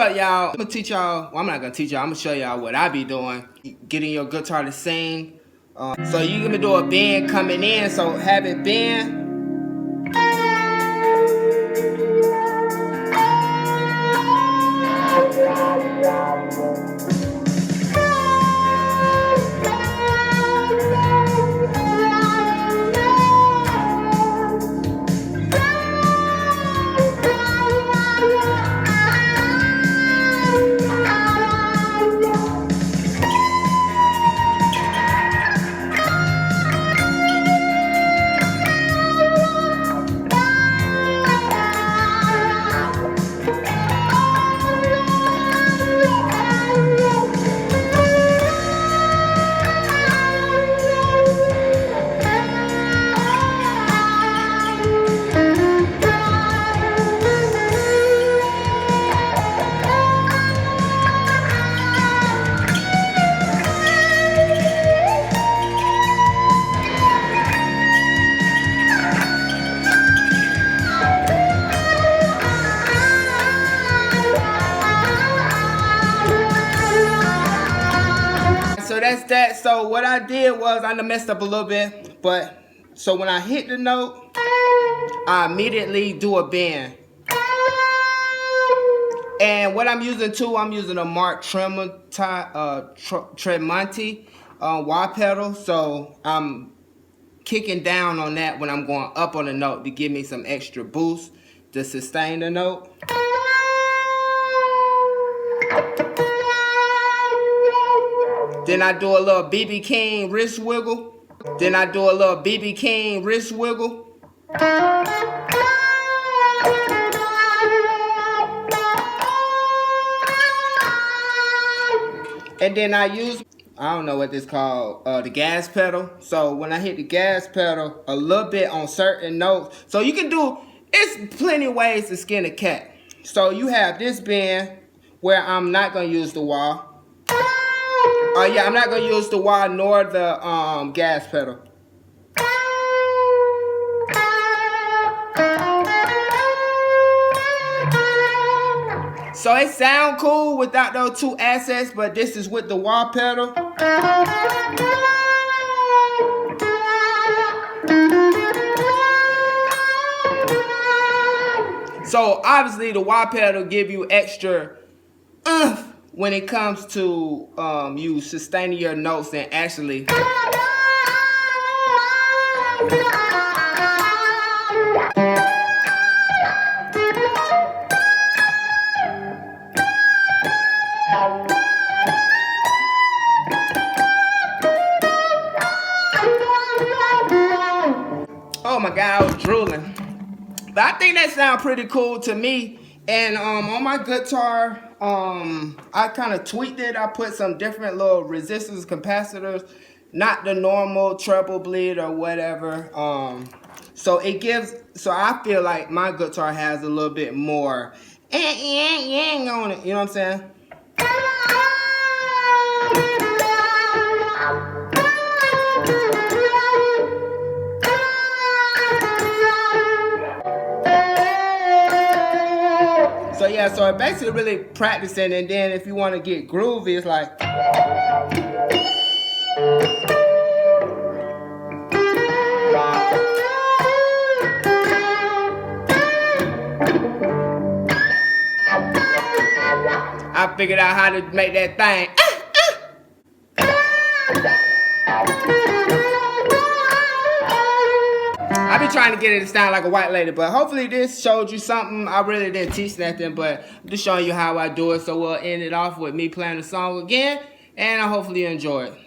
up, y'all? I'm gonna teach y'all. Well, I'm not gonna teach y'all. I'm gonna show y'all what I be doing. Getting your guitar to sing. So you gonna do a bend coming in. So have it bend. So that's that. So what I did was I messed up a little bit, but so when I hit the note, I immediately do a bend. And what I'm using too, I'm using a Mark TREMONTI wah pedal. So I'm kicking down on that when I'm going up on the note to give me some extra boost to sustain the note. Then I do a little BB King wrist wiggle. Then I do a little BB King wrist wiggle. And then I use, I don't know what this called, the gas pedal. So when I hit the gas pedal a little bit on certain notes. So you can do, it's plenty of ways to skin a cat. So you have this bend where I'm not going to use the wah. Yeah, I'm not going to use the wah nor the gas pedal. So it sound cool without those two assets, but this is with the wah pedal. So obviously the wah pedal give you extra when it comes to you sustaining your notes and actually oh my God, I was drooling. But I think that sounds pretty cool to me. And on my guitar, I kind of tweaked it. I put some different little resistors, capacitors, not the normal treble bleed or whatever. So it gives, so I feel like my guitar has a little bit more on it. You know what I'm saying? So yeah, so it basically really practicing, and then if you want to get groovy, it's like I figured out how to make that thing. I be trying to get it to sound like a white lady, but hopefully this showed you something. I really didn't teach nothing, but I'm just showing you how I do it. So we'll end it off with me playing the song again, and I hopefully you enjoy it.